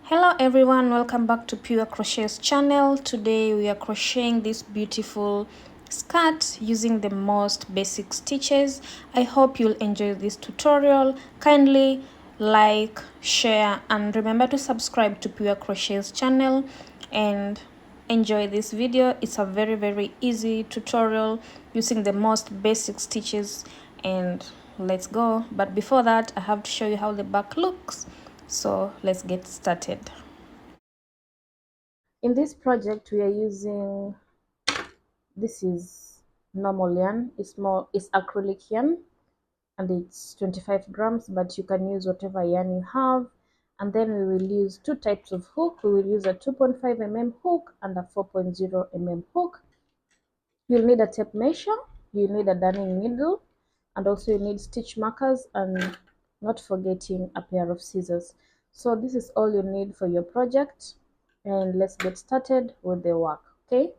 Hello everyone, welcome back to Pure Crochet's channel. Today we are crocheting this beautiful skirt using the most basic stitches. I hope you'll enjoy this tutorial. Kindly like, share, and remember to subscribe to Pure Crochet's channel and enjoy this video. It's a very easy tutorial using the most basic stitches, and let's go. But before that, I have to show you how the back looks. So let's get started. In this project we are using, this is normal yarn, it's acrylic yarn, and it's 25 grams, but you can use whatever yarn you have. And then we will use two types of hook. We will use a 2.5 mm hook and a 4.0 mm hook. You'll need a tape measure, you'll need a darning needle, and also you need stitch markers, and not forgetting a pair of scissors. So this is all you need for your project, and let's get started with the work. Okay,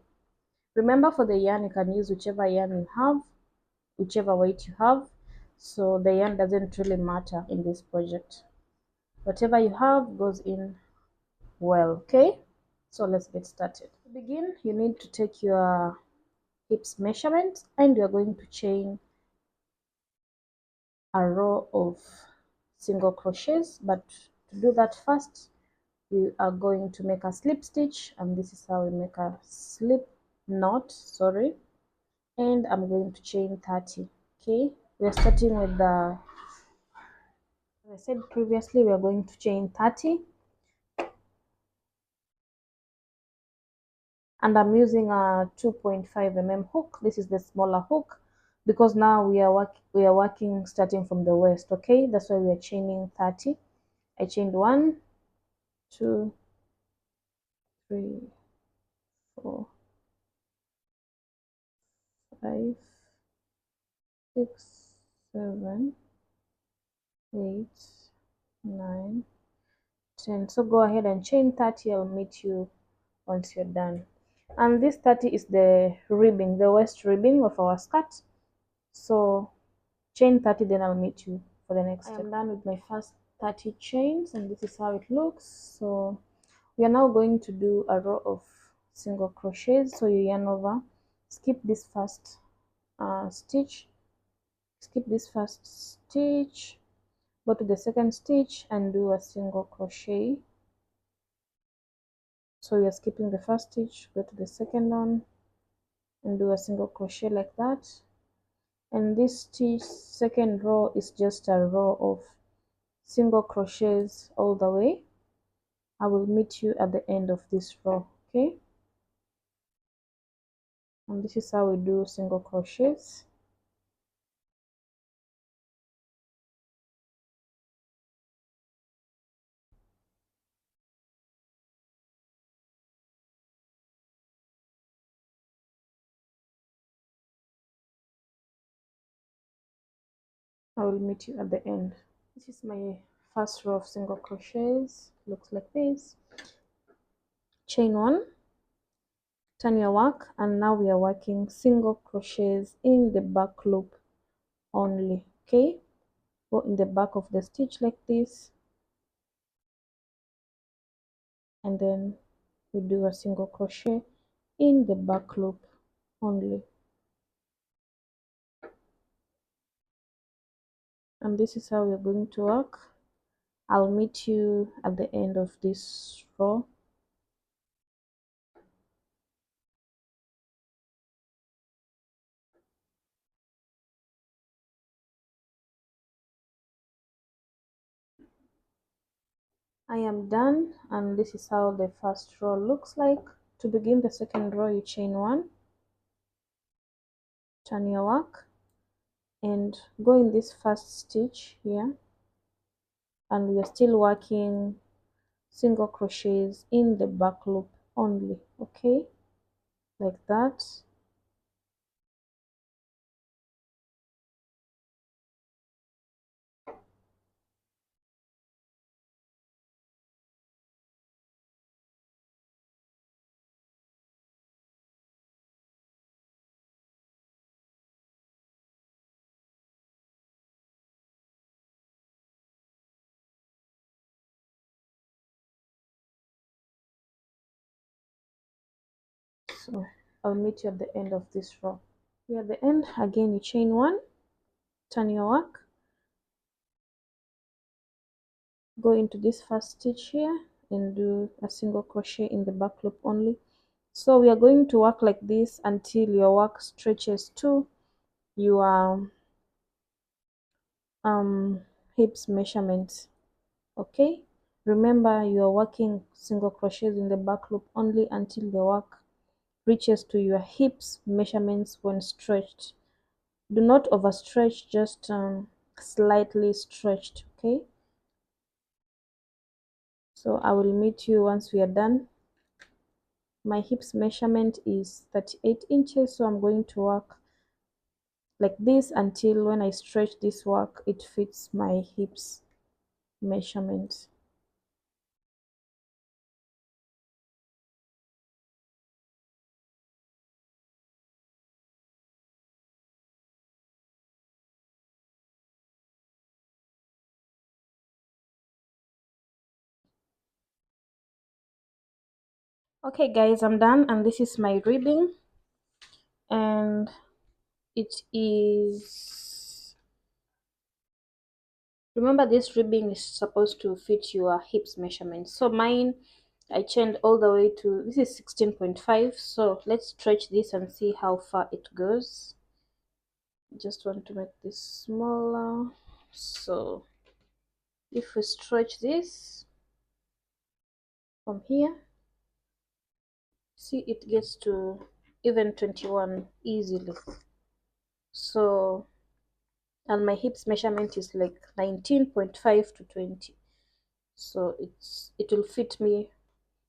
remember, for the yarn you can use whichever yarn you have, whichever weight you have, so the yarn doesn't really matter in this project. Whatever you have goes in well. Okay, so let's get started. To begin, you need to take your hips measurement, and you are going to chain a row of single crochets. But to do that, first we are going to make a slip stitch, and this is how we make a slip knot, sorry. And I'm going to chain 30. Okay, we are starting with the, as I said previously, we are going to chain 30, and I'm using a 2.5 mm hook. This is the smaller hook, because now we are working starting from the waist. Okay, that's why we are chaining 30. I chained 1, 2, 3, 4, 5, 6, 7, 8, 9, 10. So go ahead and chain 30. I'll meet you once you're done. And this 30 is the ribbing, the waist ribbing of our skirt. So chain 30, then I'll meet you for the next step. I'm done with my first 30 chains, and this is how it looks. So we are now going to do a row of single crochets. So you yarn over, skip this first stitch, skip this first stitch, go to the second stitch and do a single crochet. So you're skipping the first stitch, go to the second one and do a single crochet like that. And this stitch, second row, is just a row of single crochets all the way. I will meet you at the end of this row. Okay, and this is how we do single crochets. I will meet you at the end. This is my first row of single crochets. Looks like this. Chain 1, turn your work, and now we are working single crochets in the back loop only. Okay, go in the back of the stitch like this, and then we do a single crochet in the back loop only. And this is how we're going to work. I'll meet you at the end of this row. I am done, and this is how the first row looks like. To begin the second row, you chain 1, turn your work, and go in this first stitch here, and we are still working single crochets in the back loop only. Okay, like that. So I'll meet you at the end of this row. Here at the end, again you chain one, turn your work, go into this first stitch here and do a single crochet in the back loop only. So we are going to work like this until your work stretches to your hips measurements. Okay, remember you are working single crochets in the back loop only until the work reaches to your hips measurements when stretched. Do not overstretch, just slightly stretched. Okay, so I will meet you once we are done. My hips measurement is 38 inches, so I'm going to work like this until when I stretch this work it fits my hips measurement. Okay guys, I'm done and this is my ribbing, and it is, remember this ribbing is supposed to fit your hips measurement. So mine, I chained all the way to, this is 16.5. So let's stretch this and see how far it goes. Just want to make this smaller. So if we stretch this from here, see it gets to even 21 easily. So, and my hips measurement is like 19.5 to 20. So it will fit me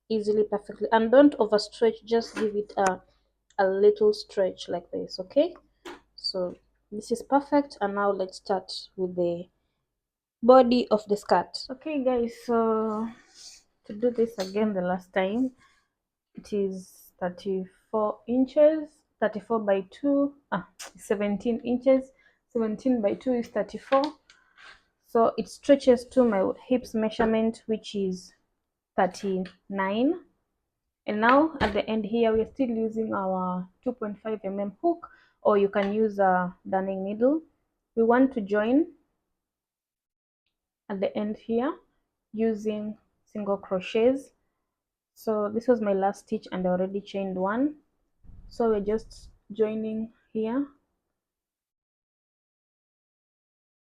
easily, perfectly. And don't overstretch, just give it a little stretch like this. Okay, so this is perfect. And now let's start with the body of the skirt. Okay guys, so to do this again the last time, it is 34 inches, 34 by 2, 17 inches, 17 by 2 is 34. So it stretches to my hips measurement, which is 39. And now at the end here, we are still using our 2.5 mm hook, or you can use a darning needle. We want to join at the end here using single crochets. So this was my last stitch and I already chained one. So we're just joining here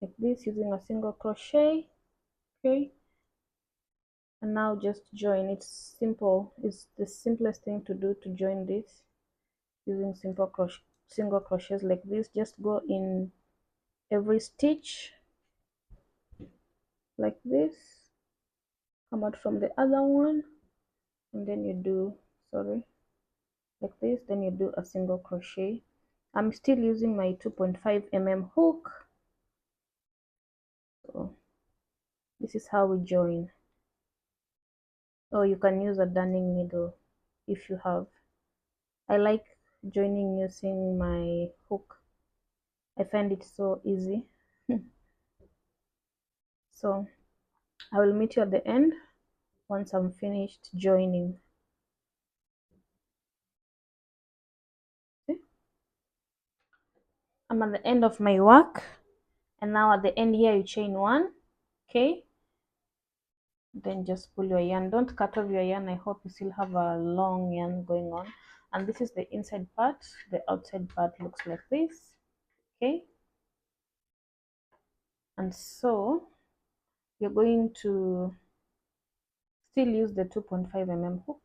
like this using a single crochet. Okay, and now just join. It's simple, it's the simplest thing to do, to join this using single crochets like this. Just go in every stitch like this, come out from the other one, and then you do, sorry, like this, then you do a single crochet. I'm still using my 2.5 mm hook. So this is how we join, or you can use a darning needle if you have. I like joining using my hook. I find it so easy. So I will meet you at the end once I'm finished joining. Okay? I'm at the end of my work, and now at the end here you chain one. Okay, then just pull your yarn. Don't cut off your yarn. I hope you still have a long yarn going on. And this is the inside part. The outside part looks like this. Okay, and so you're going to still use the 2.5 mm hook.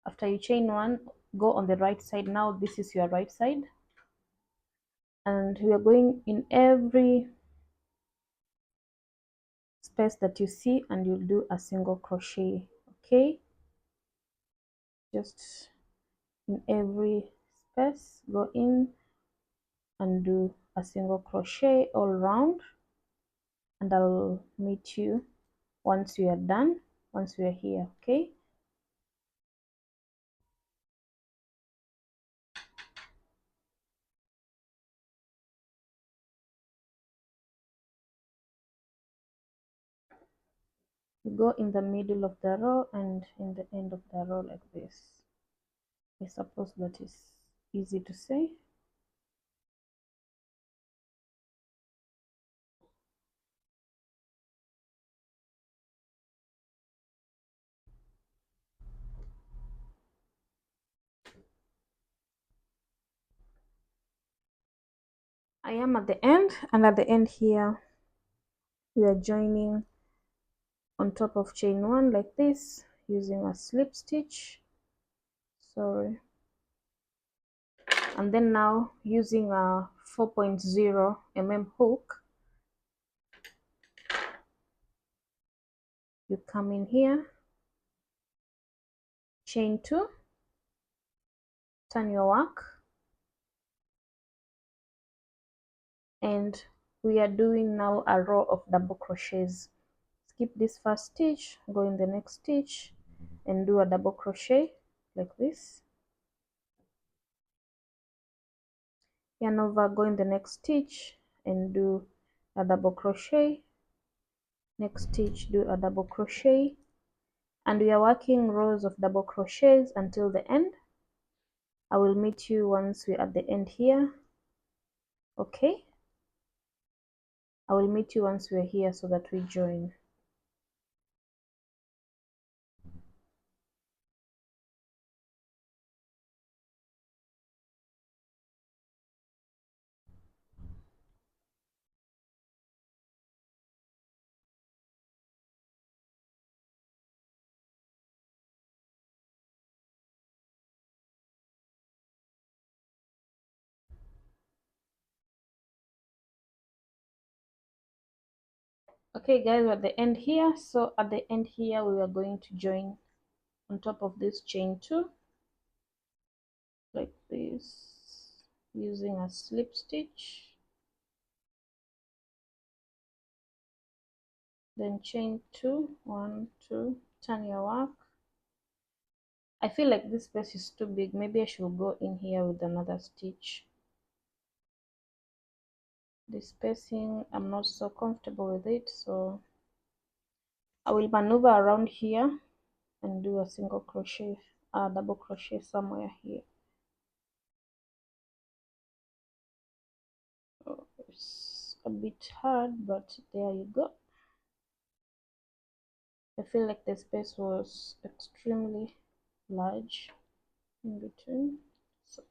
After you chain one, go on the right side. Now this is your right side, and we are going in every space that you see, and you'll do a single crochet. Okay, just in every space, go in and do a single crochet all around, and I'll meet you once we are done, once we are here. Okay, You go in the middle of the row and in the end of the row like this. I suppose that is easy to say. I am at the end, and at the end here we are joining on top of chain 1 like this using a slip stitch, sorry, and then now using a 4.0 mm hook, you come in here, chain 2, turn your work, and we are doing now a row of double crochets. Skip this first stitch, go in the next stitch and do a double crochet like this, yarn over, go in the next stitch and do a double crochet, next stitch, do a double crochet, and we are working rows of double crochets until the end. I will meet you once we're at the end here. Okay, I will meet you once we're here so that we join. Okay guys, we're at the end here. So at the end here we are going to join on top of this chain 2 like this using a slip stitch, then chain 2, 1, 2, turn your work. I feel like this space is too big, maybe I should go in here with another stitch. The spacing, I'm not so comfortable with it, so I will maneuver around here and do a single crochet, a double crochet somewhere here. Oh, it's a bit hard, but there you go. I feel like the space was extremely large in between, so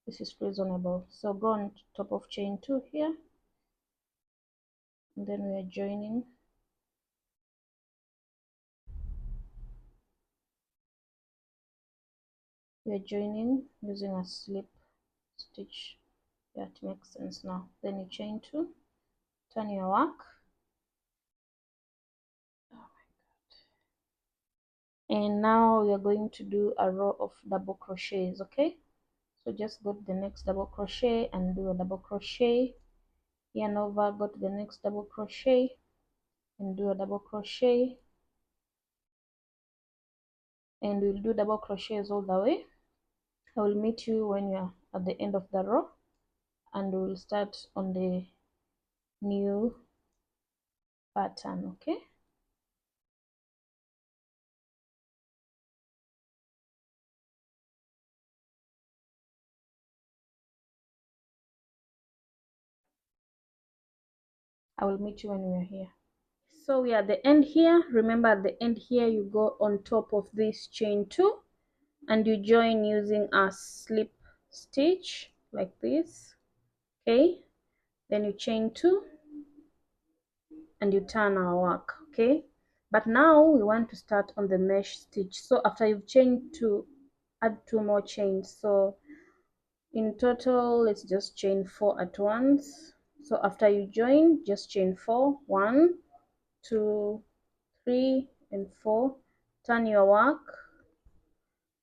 this is reasonable. So go on top of chain 2 here, and then we are joining. We are joining using a slip stitch. Yeah, it makes sense now. Then you chain 2, turn your work. Oh my God. And now we are going to do a row of double crochets. Okay, so just go to the next double crochet and do a double crochet, yarn over, go to the next double crochet and do a double crochet, and we'll do double crochets all the way. I will meet you when you're at the end of the row, and we'll start on the new pattern. Okay, I will meet you when we're here. So we are at the end here. Remember, at the end here you go on top of this chain 2 and you join using a slip stitch like this. Okay, then you chain 2 and you turn our work. Okay, but now we want to start on the mesh stitch. So after you've chained 2, add 2 more chains. So in total let's just chain 4 at once. So after you join, just chain 4, 1, 2, 3 and 4, turn your work,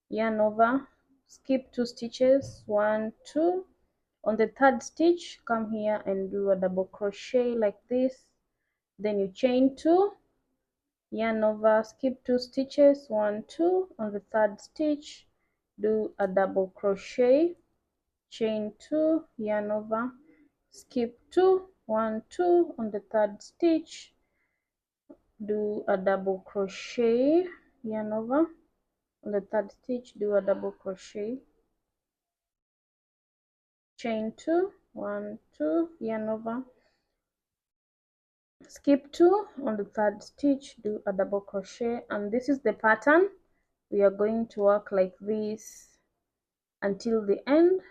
yarn over, skip 2 stitches, 1, 2. On the third stitch, come here and do a double crochet like this, then you chain 2, yarn over, skip 2 stitches, 1, 2. On the third stitch, do a double crochet, chain 2, yarn over, skip 2, 1, 2. On the third stitch, do a double crochet, yarn over. On the third stitch, do a double crochet, chain 2, 1, 2, yarn over, skip 2. On the third stitch, do a double crochet, and this is the pattern. We are going to work like this until the end.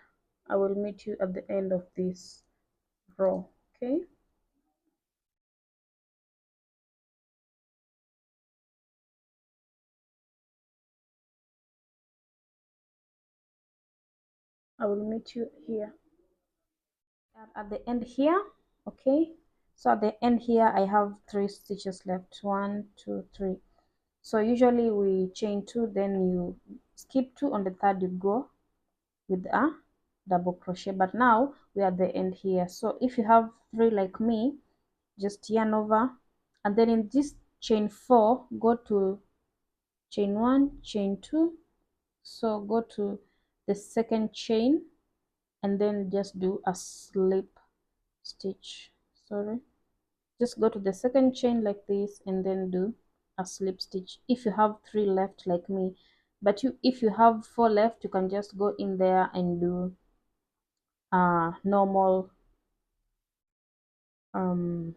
I will meet you at the end of this row. Okay, I will meet you here at the end here. Okay, so at the end here I have 3 stitches left, 1, 2, 3. So usually we chain 2, then you skip 2. On the third you go with a double crochet, but now we are at the end here. So if you have 3 like me, just yarn over, and then in this chain 4, go to chain 1, chain 2. So go to the second chain and then just do a slip stitch. Sorry, just go to the second chain like this and then do a slip stitch if you have 3 left like me. But if you have 4 left, you can just go in there and do normal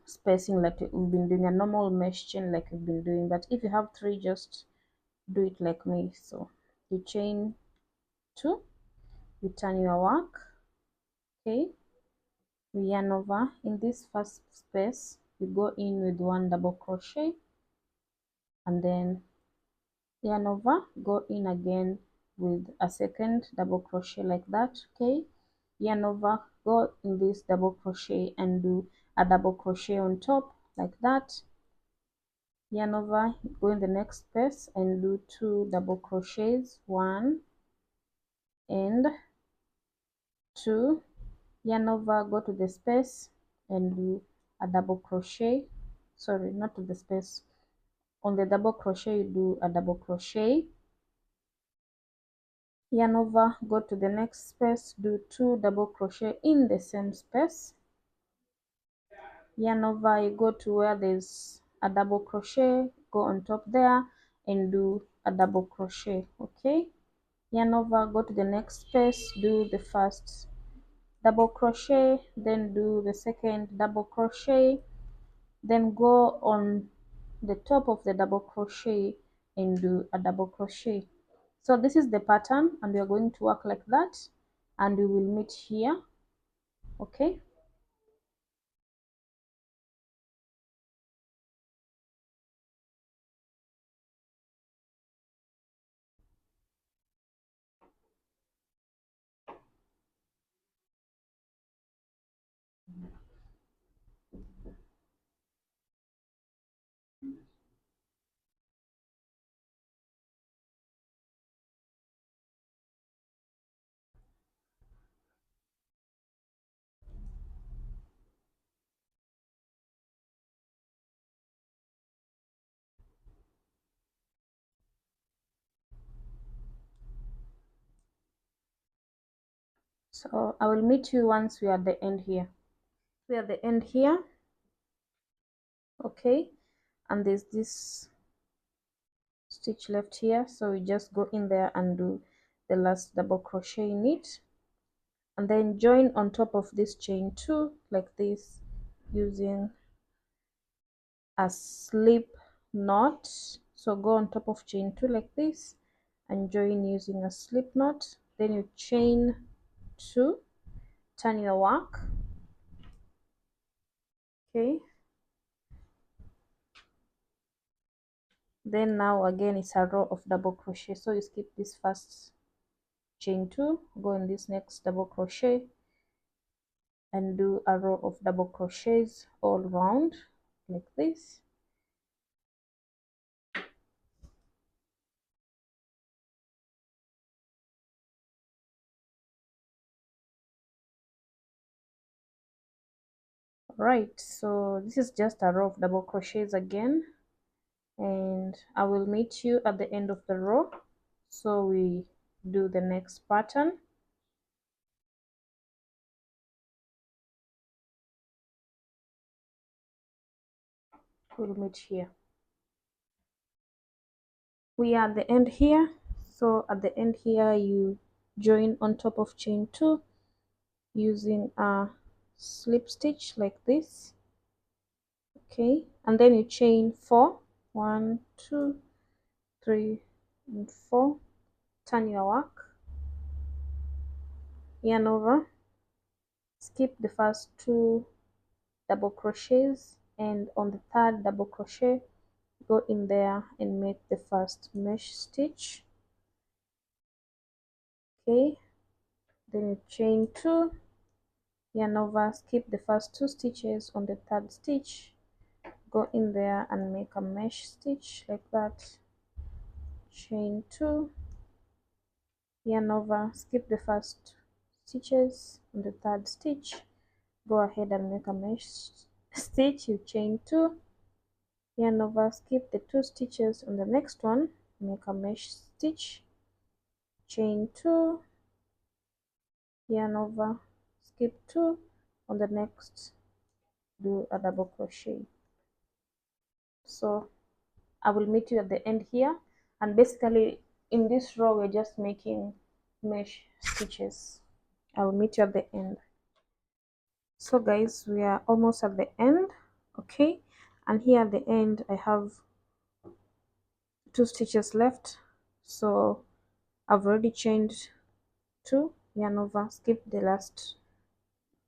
spacing, like we've been doing a normal mesh chain like we've been doing. But if you have 3, just do it like me. So you chain 2, you turn your work. Okay, we yarn over. In this first space you go in with 1 double crochet, and then yarn over, go in again with a second double crochet like that. Okay, yarn over, go in this double crochet and do a double crochet on top like that. Yarn over, go in the next space and do 2 double crochets, 1 and 2. Yarn over, go to the space and do a double crochet. Sorry, not to the space. On the double crochet you do a double crochet. Yarn over, go to the next space, do 2 double crochet in the same space. Yarn over, you go to where there's a double crochet, go on top there and do a double crochet. Okay, yarn over, go to the next space, do the first double crochet, then do the second double crochet, then go on the top of the double crochet and do a double crochet. So this is the pattern, and we are going to work like that, and we will meet here. Okay, so I will meet you once we are at the end here. We are at the end here. Okay, and there's this stitch left here, so we just go in there and do the last double crochet in it, and then join on top of this chain 2 like this using a slip knot. So go on top of chain 2 like this and join using a slip knot, then you chain 2, turn your work. Okay, then now again it's a row of double crochet, so you skip this first chain 2, go in this next double crochet and do a row of double crochets all round like this. Right, so this is just a row of double crochets again, and I will meet you at the end of the row, so we do the next pattern. We'll meet here. We are at the end here. So at the end here, you join on top of chain 2 using a slip stitch like this. Okay, and then you chain 4, 1, 2, 3, and 4. Turn your work, yarn over, skip the first 2 double crochets, and on the 3rd double crochet, go in there and make the first mesh stitch. Okay, then you chain 2, yarn over, skip the first 2 stitches. On the 3rd stitch, go in there and make a mesh stitch like that. Chain 2, yarn over, skip the first stitches. On the 3rd stitch, go ahead and make a mesh stitch. You chain 2, yarn over, skip the 2 stitches. On the next one, make a mesh stitch, chain 2, yarn over, skip 2. On the next, do a double crochet. So I will meet you at the end here, and basically in this row we're just making mesh stitches. I will meet you at the end. So guys, we are almost at the end. Okay, and here at the end I have 2 stitches left, so I've already chained 2, yarn over, skip the last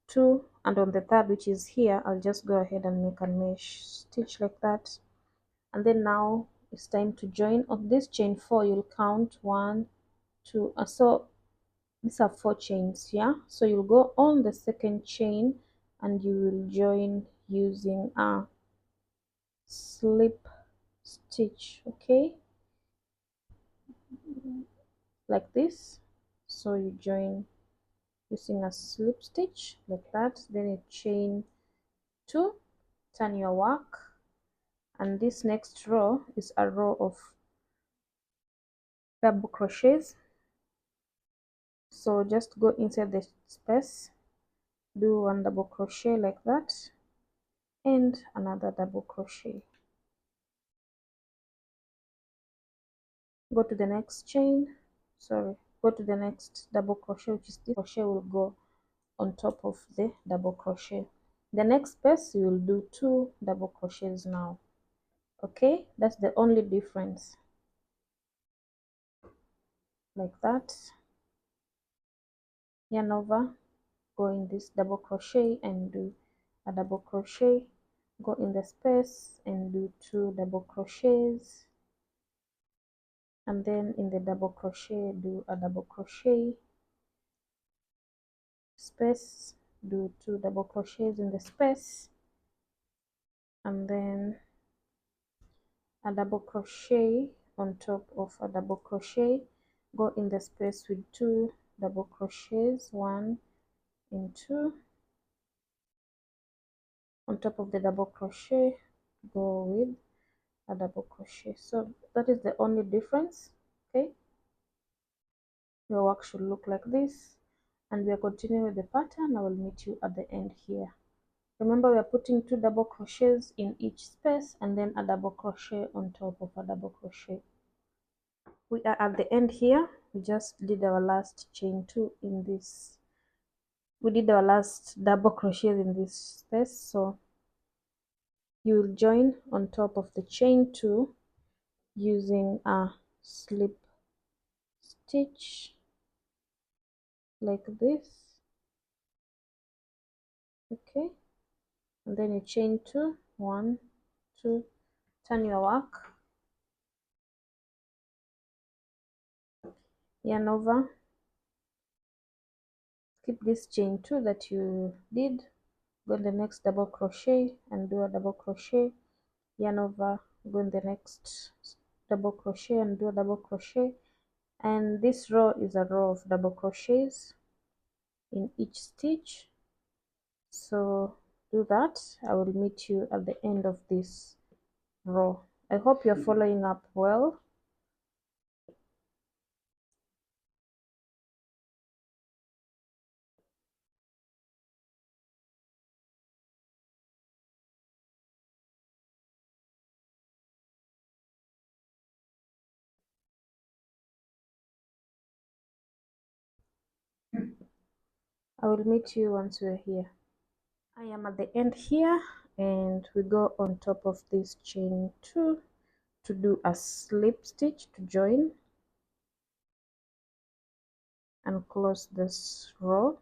2, and on the 3rd, which is here, I'll just go ahead and make a mesh stitch like that. And then now it's time to join. On this chain 4, you'll count 1, 2, so these are 4 chains, yeah. So you'll go on the 2nd chain and you will join using a slip stitch, okay, like this. So you join using a slip stitch like that, then you chain 2, turn your work, and this next row is a row of double crochets. So just go inside the space, do 1 double crochet like that, and another double crochet. Go to the next chain, go to the next double crochet, which is this crochet will go on top of the double crochet. The next space you will do 2 double crochets now. Okay, that's the only difference, like that. Yarn over, go in this double crochet and do a double crochet, go in the space and do 2 double crochets, and then in the double crochet do a double crochet, space, do 2 double crochets in the space, and then a double crochet on top of a double crochet, go in the space with 2 double crochets, 1 and 2. On top of the double crochet, go with a double crochet. So that is the only difference. Okay, your work should look like this, and we are continuing with the pattern. I will meet you at the end here. Remember, we are putting 2 double crochets in each space and then a double crochet on top of a double crochet. We are at the end here. We just did our last chain 2 in this, we did our last double crochet in this space. So you will join on top of the chain 2 using a slip stitch like this. Okay, and then you chain 2, 1, 2, turn your work, yarn over, skip this chain 2 that you did, go in the next double crochet and do a double crochet, yarn over, go in the next double crochet and do a double crochet, and this row is a row of double crochets in each stitch. So do that. I will meet you at the end of this row. I hope you're following up well. I will meet you once we're here. I am at the end here, and we go on top of this chain 2 to do a slip stitch to join and close this row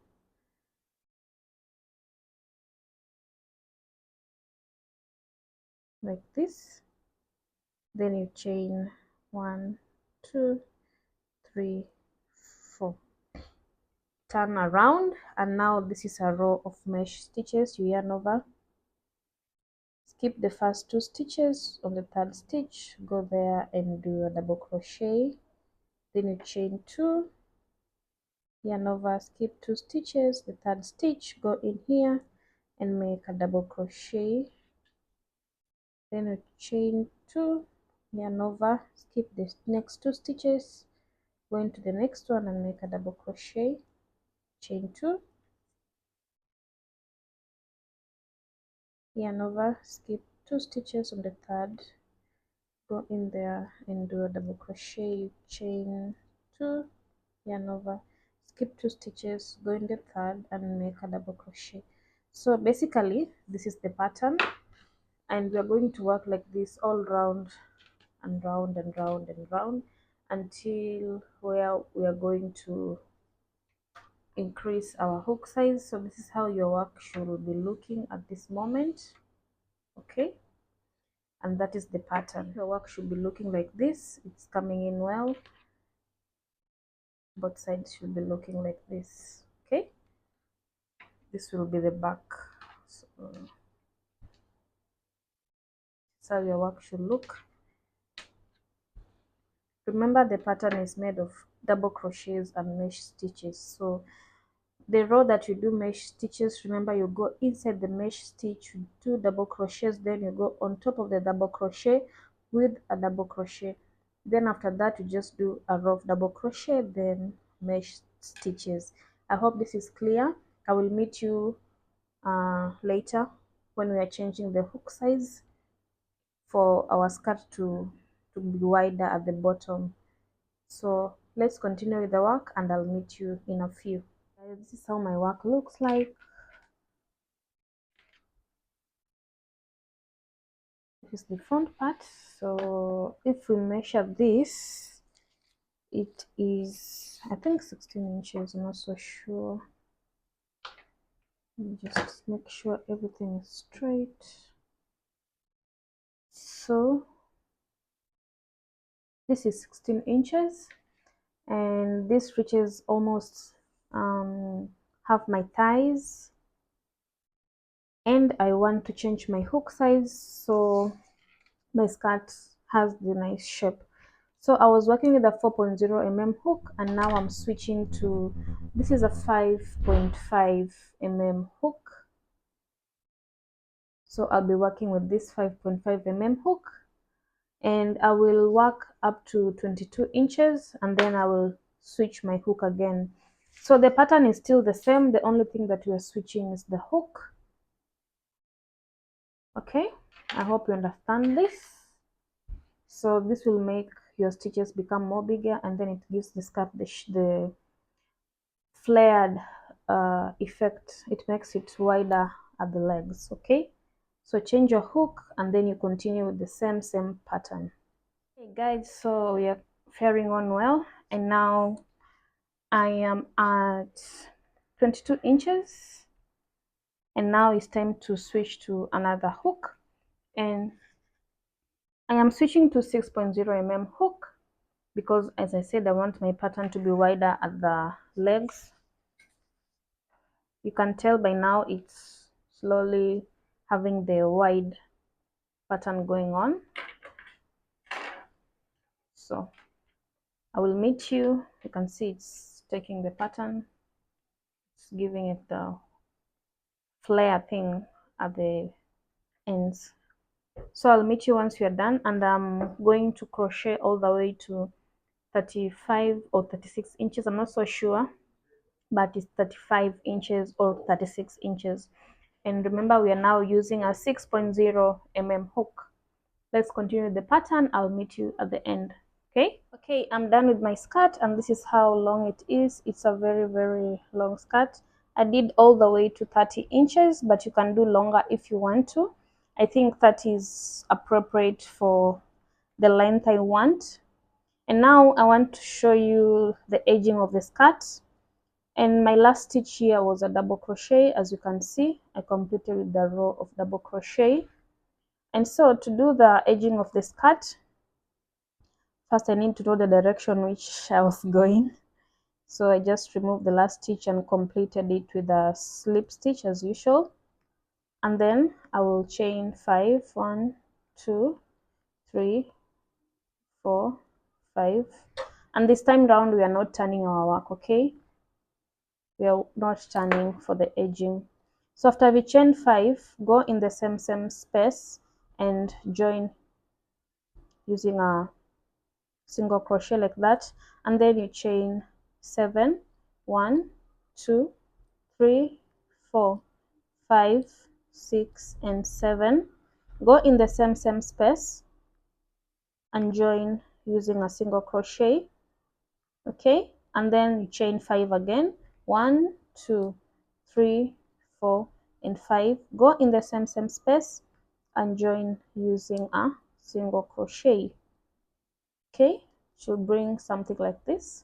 like this. Then you chain 1, 2, 3, 4, turn around, and now this is a row of mesh stitches. You yarn over, skip the first 2 stitches. On the 3rd stitch, go there and do a double crochet, then you chain 2, yarn over, skip 2 stitches. The 3rd stitch, go in here and make a double crochet, then you chain 2, yarn over, skip the next 2 stitches, go into the next one and make a double crochet, chain 2, yarn over, skip 2 stitches. On the 3rd, go in there and do a double crochet, chain 2, yarn over, skip 2 stitches, go in the 3rd and make a double crochet. So basically this is the pattern, and we are going to work like this all round and round and round and round until where we are going to increase our hook size. So this is how your work should be looking at this moment. Okay, and that is the pattern. Your work should be looking like this. It's coming in well. Both sides should be looking like this. Okay, this will be the back. So that's how your work should look. Remember, the pattern is made of double crochets and mesh stitches. So the row that you do mesh stitches, remember you go inside the mesh stitch, you do double crochets, then you go on top of the double crochet with a double crochet, then after that you just do a row of double crochet, then mesh stitches. I hope this is clear. I will meet you later when we are changing the hook size for our skirt to be wider at the bottom. So let's continue with the work and I'll meet you in a few. This is how my work looks like. This is the front part. So if we measure this, it is, I think, 16 inches. I'm not so sure. Let me just make sure everything is straight. So this is 16 inches, and this reaches almost half my thighs, and I want to change my hook size so my skirt has the nice shape. So I was working with a 4.0 mm hook, and now I'm switching to, this is a 5.5 mm hook. So I'll be working with this 5.5 mm hook, and I will work up to 22 inches and then I will switch my hook again. So the pattern is still the same, the only thing that we are switching is the hook. Okay, I hope you understand this. So this will make your stitches become more bigger, and then it gives the skirt the flared effect. It makes it wider at the legs. Okay, so change your hook and then you continue with the same pattern. Hey guys, so we are faring on well, and now I am at 22 inches, and now it's time to switch to another hook, and I am switching to 6.0 mm hook because, as I said, I want my pattern to be wider at the legs. You can tell by now it's slowly having the wide pattern going on. So I will meet you. You can see it's taking the pattern, it's giving it the flare thing at the ends. So I'll meet you once you're done, and I'm going to crochet all the way to 35 or 36 inches. I'm not so sure, but it's 35 inches or 36 inches. And remember, we are now using a 6.0 mm hook. Let's continue the pattern. I'll meet you at the end. Okay, I'm done with my skirt, and this is how long it is. It's a very long skirt. I did all the way to 30 inches, but you can do longer if you want to. I think that is appropriate for the length I want. And now I want to show you the edging of the skirt. And my last stitch here was a double crochet. As you can see, I completed with the row of double crochet. And so to do the edging of the skirt, first I need to know the direction which I was going. So I just removed the last stitch and completed it with a slip stitch as usual. And then I will chain 5, 1, 2, 3, 4, 5. And this time round we are not turning our work, okay? We are not turning for the edging. So after we chain 5, go in the same space and join using a single crochet like that, and then you chain 7, 1, 2, 3, 4, 5, 6 and 7. Go in the same space and join using a single crochet, okay, and then you chain 5 again, 1, 2, 3, 4 and 5. Go in the same space and join using a single crochet, okay. Should bring something like this.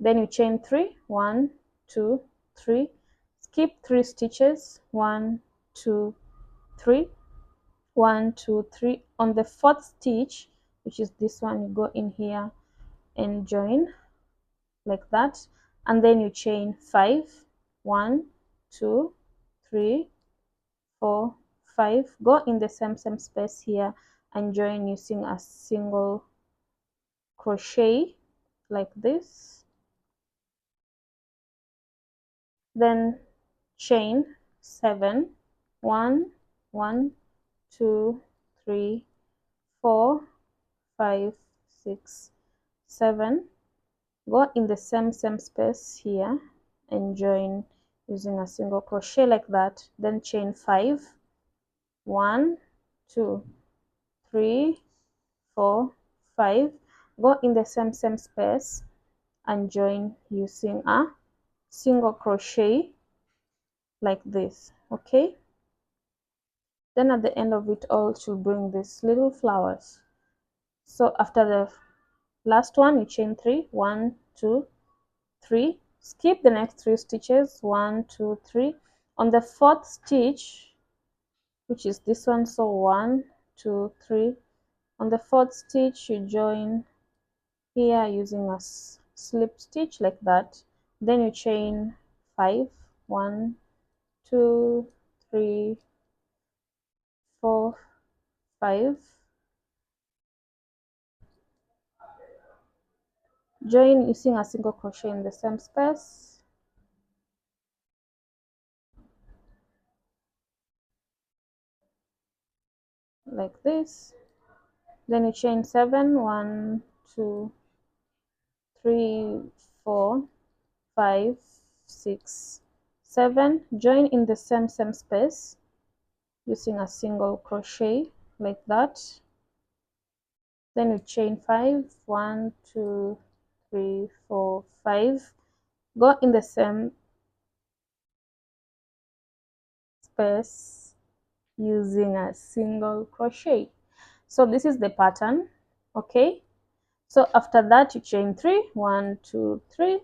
Then you chain 3, 1, 2, 3, skip 3 stitches, 1, 2, 3, 1, 2, 3. On the 4th stitch, which is this one, you go in here and join like that, and then you chain 5, 1, 2, 3, 4, 5. Go in the same space here and join using a single crochet like this. Then chain 7, 1, 1, 2, 3, 4, 5, 6, 7. Go in the same space here and join using a single crochet like that. Then chain 5, 1, 2, 3, 4, 5. Go in the same space and join using a single crochet like this, okay. Then at the end of it all should bring these little flowers. So after the last one you chain 3, 1, 2, 3, skip the next 3 stitches, 1, 2, 3. On the 4th stitch, which is this one, so 1, 2, 3. On the 4th stitch you join here using a slip stitch like that. Then you chain 5, 1, 2, 3, 4, 5. Join using a single crochet in the same space like this. Then you chain 7, 1, 2, 3, 4, 5, 6, 7. Join in the same space using a single crochet like that. Then you chain 5, 1, 2, 3, 4, 5. Go in the same space using a single crochet. So this is the pattern, okay. So after that you chain 3, 1, 2, 3,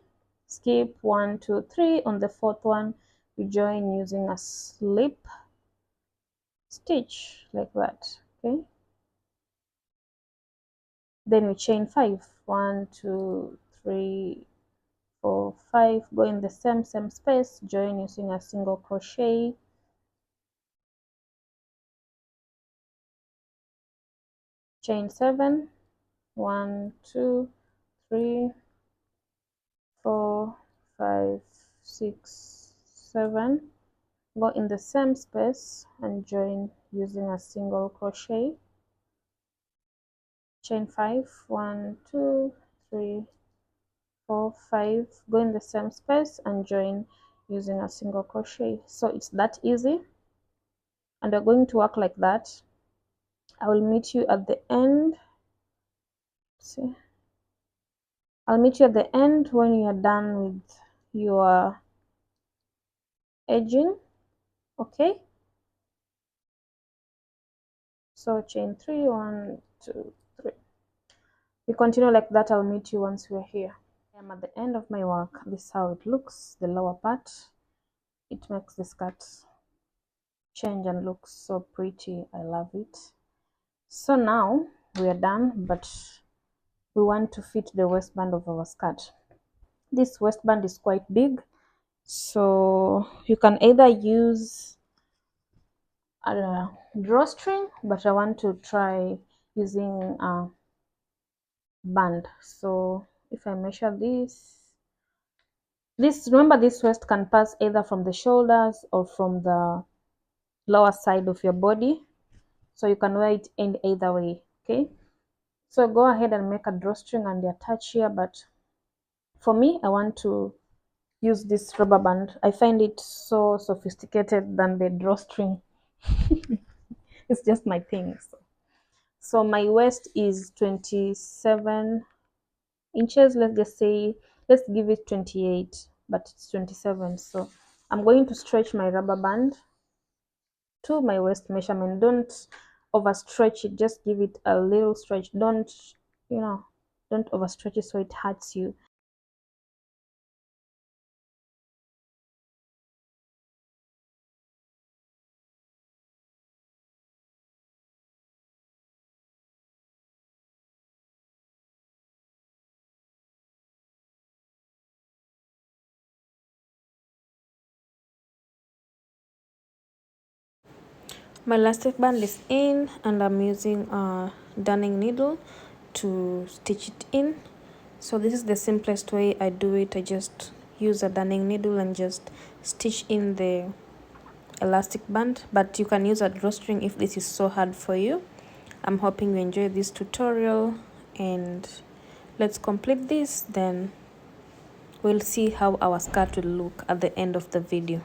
skip 1, 2, 3. On the 4th one you join using a slip stitch like that, okay. Then we chain 5, 1, 2, 3, 4, 5. Go in the same space, join using a single crochet, chain 7, 1, 2, 3, 4, 5, 6, 7. Go in the same space and join using a single crochet, chain 5, 1, 2, 3, 4, 5. Go in the same space and join using a single crochet. So it's that easy, and we're going to work like that. I will meet you at the end. See, I'll meet you at the end when you are done with your edging. Okay, so chain 3, 1, 2, 3. We continue like that. I'll meet you once we're here. I'm at the end of my work. This is how it looks, the lower part. It makes the skirt change and look so pretty. I love it. So now we are done, but we want to fit the waistband of our skirt. This waistband is quite big, so you can either use a drawstring, but I want to try using a band. So if I measure this, remember this waist can pass either from the shoulders or from the lower side of your body, so you can wear it in either way. Okay, so go ahead and make a drawstring and attach here, but for me I want to use this rubber band. I find it so sophisticated than the drawstring. It's just my thing. So my waist is 27 inches. Let's just say, let's give it 28, but it's 27. So I'm going to stretch my rubber band to my waist measurement. Don't overstretch it, just give it a little stretch. Don't, don't overstretch it so it hurts you. My elastic band is in, and I'm using a darning needle to stitch it in. So this is the simplest way I do it. I just use a darning needle and just stitch in the elastic band, but you can use a drawstring if this is so hard for you. I'm hoping you enjoy this tutorial, and let's complete this, then we'll see how our skirt will look at the end of the video.